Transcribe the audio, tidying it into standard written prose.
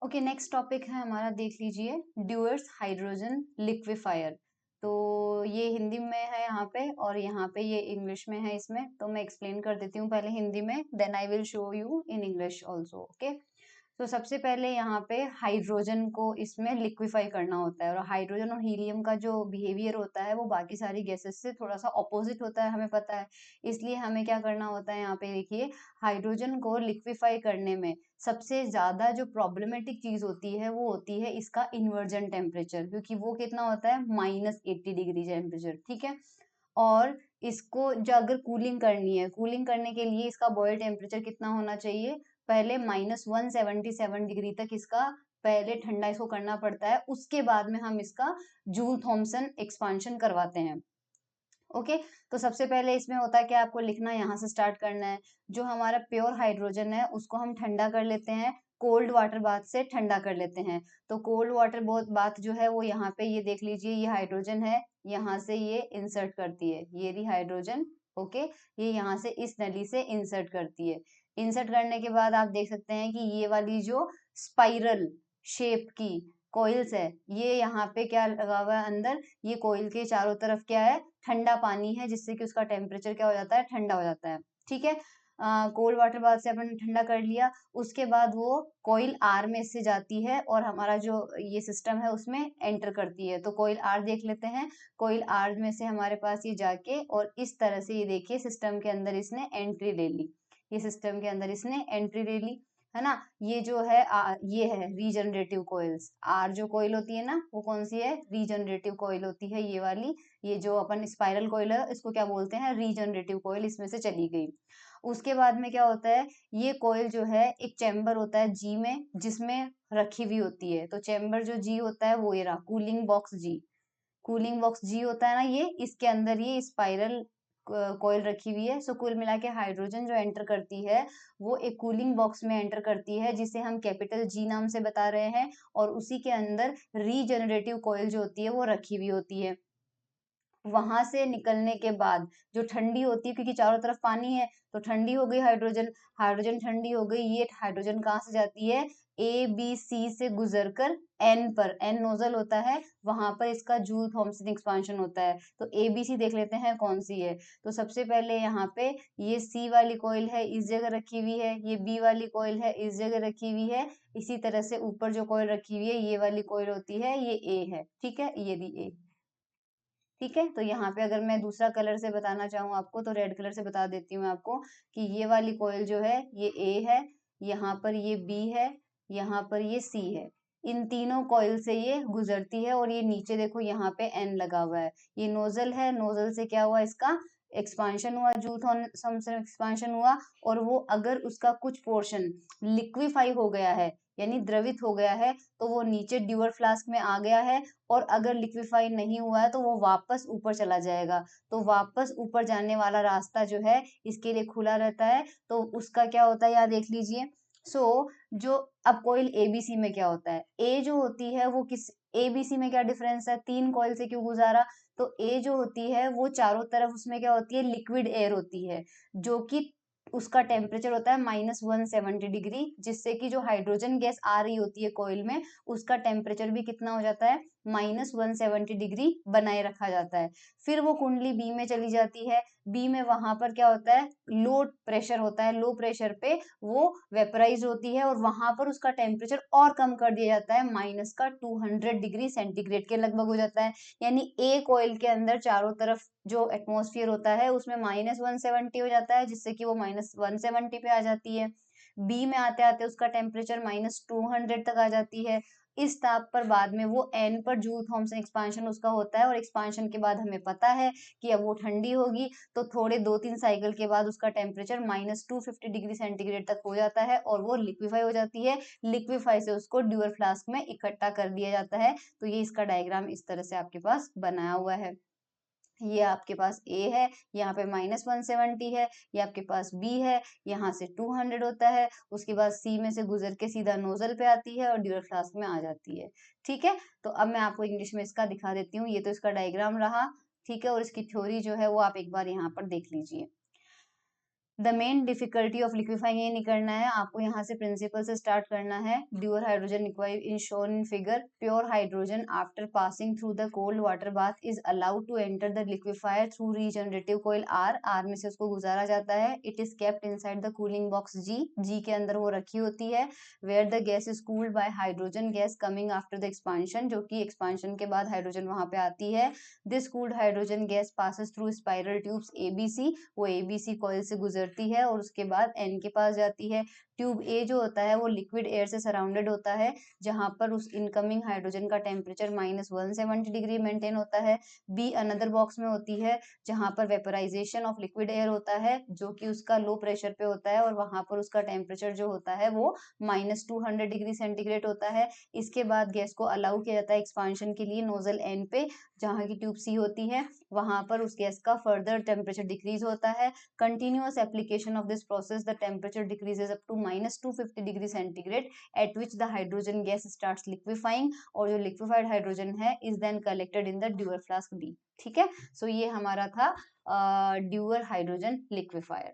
Okay, next topic है हमारा, देख लीजिए, ड्यूअर्स हाइड्रोजन लिक्विफायर। तो ये हिंदी में है यहाँ पे, और यहाँ पे ये इंग्लिश में है। इसमें तो मैं एक्सप्लेन कर देती हूँ पहले हिंदी में, then I will show you in English also. Okay, तो सबसे पहले यहाँ पे हाइड्रोजन को इसमें लिक्विफाई करना होता है, और हाइड्रोजन और हीलियम का जो बिहेवियर होता है वो बाकी सारी गैसेस से थोड़ा सा ऑपोजिट होता है, हमें पता है। इसलिए हमें क्या करना होता है, यहाँ पे देखिए, हाइड्रोजन को लिक्विफाई करने में सबसे ज्यादा जो प्रॉब्लमेटिक चीज होती है वो होती है इसका इन्वर्जन टेम्परेचर, क्योंकि वो कितना होता है, -80 डिग्री टेम्परेचर, ठीक है। और इसको जो अगर कूलिंग करनी है, कूलिंग करने के लिए इसका बॉयल टेम्परेचर कितना होना चाहिए, पहले -177 डिग्री तक इसका पहले ठंडा इसको करना पड़ता है, उसके बाद में हम इसका जूल थॉम्सन एक्सपांशन करवाते हैं। ओके, तो सबसे पहले इसमें होता है कि आपको लिखना यहाँ से स्टार्ट करना है। जो हमारा प्योर हाइड्रोजन है उसको हम ठंडा कर लेते हैं, कोल्ड वाटर बाथ से ठंडा कर लेते हैं। तो कोल्ड वाटर बाथ जो है वो यहाँ पे, ये देख लीजिए, ये हाइड्रोजन है, यहाँ से ये इंसर्ट करती है, ये रही हाइड्रोजन। ओके, ये यहाँ से इस नली से इंसर्ट करती है। इंसर्ट करने के बाद आप देख सकते हैं कि ये वाली जो स्पाइरल शेप की कॉइल्स है, ये यहाँ पे क्या लगा हुआ है अंदर, ये कॉइल के चारों तरफ क्या है, ठंडा पानी है, जिससे कि उसका टेम्परेचर क्या हो जाता है, ठंडा हो जाता है। ठीक है, कोल्ड वाटर बाथ से अपन ने ठंडा कर लिया, उसके बाद वो कॉइल आर में से जाती है और हमारा जो ये सिस्टम है उसमें एंटर करती है। तो कॉइल आर देख लेते हैं, कॉइल आर में से हमारे पास ये जाके और इस तरह से ये देखिए सिस्टम के अंदर इसने एंट्री ले ली, ये सिस्टम के अंदर इसने एंट्री ले ली, है ना। ये जो है ये है रीजनरेटिव कोइल्स। आर जो कोइल होती है ना, वो कौन सी है, रीजनरेटिव कोइल होती है, ये वाली। ये जो अपन स्पाइरल कोइल है इसको क्या बोलते हैं, रीजनरेटिव कोइल, इसमें से चली गई। उसके बाद में क्या होता है, ये कोइल जो है एक चैम्बर होता है जी में, जिसमें रखी हुई होती है। तो चैम्बर जो जी होता है वो ये रहा, कूलिंग बॉक्स जी। कूलिंग बॉक्स जी होता है ना, ये इसके अंदर ये स्पाइरल कॉइल रखी हुई है। सो कुल मिला के हाइड्रोजन जो एंटर करती है वो एक कूलिंग बॉक्स में एंटर करती है, जिसे हम कैपिटल जी नाम से बता रहे हैं, और उसी के अंदर रीजनरेटिव कॉइल जो होती है वो रखी हुई होती है। वहां से निकलने के बाद जो ठंडी होती है, क्योंकि चारों तरफ पानी है, तो ठंडी हो गई हाइड्रोजन, हाइड्रोजन ठंडी हो गई, ये हाइड्रोजन कहाँ से जाती है, ए बी सी से गुजरकर एन पर, एन नोजल होता है, वहां पर इसका जूल थॉम्सन एक्सपांशन होता है। तो ए बी सी देख लेते हैं कौन सी है। तो सबसे पहले यहाँ पे ये सी वाली कोयल है इस जगह रखी हुई है, ये बी वाली कोयल है इस जगह रखी हुई है, इसी तरह से ऊपर जो कोयल रखी हुई है ये वाली कोयल होती है, ये ए है, ठीक है, ये दी ए। ठीक है, तो यहाँ पे अगर मैं दूसरा कलर से बताना चाहूँ आपको, तो रेड कलर से बता देती हूँ आपको कि ये वाली कोयल जो है ये ए है, यहाँ पर ये बी है, यहाँ पर ये सी है। इन तीनों कॉइल से ये गुजरती है, और ये नीचे देखो यहाँ पे एन लगा हुआ है, ये नोजल है, नोजल से क्या हुआ, इसका एक्सपांशन हुआ, जूल एक्सपांशन हुआ। और वो अगर उसका कुछ पोर्शन लिक्विफाई हो गया है, यानी द्रवित हो गया है, तो वो नीचे ड्यूअर फ्लास्क में आ गया है। और अगर लिक्विफाई नहीं हुआ है तो वो वापस ऊपर चला जाएगा। तो वापस ऊपर जाने वाला रास्ता जो है इसके लिए खुला रहता है। तो उसका क्या होता है, यहाँ देख लीजिए। सो जो अब कॉइल एबीसी में क्या होता है, ए जो होती है वो किस, एबीसी में क्या डिफरेंस है, तीन कॉइल से क्यों गुजारा, तो ए जो होती है वो चारों तरफ उसमें क्या होती है, लिक्विड एयर होती है, जो कि उसका टेम्परेचर होता है -170 डिग्री, जिससे कि जो हाइड्रोजन गैस आ रही होती है कोयल में, उसका टेम्परेचर भी कितना हो जाता है, -170 डिग्री बनाए रखा जाता है। फिर वो कुंडली बी में चली जाती है, बी में वहां पर क्या होता है, लो प्रेशर होता है, लो प्रेशर पे वो वेपराइज होती है, और वहां पर उसका टेम्परेचर और कम कर दिया जाता है, -200 डिग्री सेंटीग्रेड के लगभग हो जाता है। यानी एक ऑयल के अंदर चारों तरफ जो एटमॉस्फेयर होता है उसमें -170 हो जाता है, जिससे कि वो -170 पे आ जाती है। बी में आते आते उसका टेम्परेचर -200 तक आ जाती है। इस ताप पर बाद में वो एन पर जूल थॉम्सन एक्सपांशन उसका होता है, और एक्सपांशन के बाद हमें पता है कि अब वो ठंडी होगी, तो थोड़े 2-3 साइकिल के बाद उसका टेम्परेचर -250 डिग्री सेंटीग्रेड तक हो जाता है, और वो लिक्विफाई हो जाती है। लिक्विफाई से उसको ड्यूअर फ्लास्क में इकट्ठा कर दिया जाता है। तो ये इसका डायग्राम इस तरह से आपके पास बनाया हुआ है। ये आपके पास ए है, यहाँ पे -170 है, ये आपके पास बी है, यहाँ से 200 होता है, उसके बाद सी में से गुजर के सीधा नोजल पे आती है और ड्यूअर फ्लास्क में आ जाती है। ठीक है, तो अब मैं आपको इंग्लिश में इसका दिखा देती हूँ। ये तो इसका डायग्राम रहा, ठीक है, और इसकी थ्योरी जो है वो आप एक बार यहाँ पर देख लीजिए। द मेन डिफिकल्टी ऑफ लिक्विफाइंग ये नहीं करना है आपको, यहाँ से प्रिंसिपल से स्टार्ट करना है। Dewar hydrogen liquid in shown in figure, pure hydrogen after passing through the cold water bath is allowed to enter the liquefier through regenerative coil R में से उसको गुजारा जाता है। It is kept inside the cooling box G के अंदर वो रखी होती है। Where the gas is cooled by hydrogen gas coming after the expansion, जो कि एक्सपांशन के बाद हाइड्रोजन वहां पे आती है। This cooled hydrogen gas passes through spiral tubes ABC, वो एबीसी कॉइल से गुजरती है और उसके बाद एन के पास जाती है। ट्यूब ए जो होता है वो लिक्विड एयर से सराउंडेड होता है, जहां पर उस इनकमिंग हाइड्रोजन का टेम्परेचर -170 डिग्री मेंटेन होता है। बी अनदर बॉक्स में होती है, जहां पर वेपराइजेशन ऑफ लिक्विड एयर होता है, जो कि उसका लो प्रेशर पे होता है और वहां पर उसका टेम्परेचर जो होता है वो -200 डिग्री सेंटीग्रेड होता है। इसके बाद गैस को अलाउ किया जाता है एक्सपांशन के लिए नोजल एन पे, जहां की ट्यूब सी होती है, वहां पर उस गैस का फर्दर टेम्परेचर डिक्रीज होता है। Continuous application of this process the temperature decreases up to -250 degree centigrade, at which the hydrogen gas starts liquefying, और जो लिक्विफाइड हाइड्रोजन है is then collected in the Dewar flask B. ठीक है, सो ये हमारा था ड्यूअर हाइड्रोजन लिक्विफायर।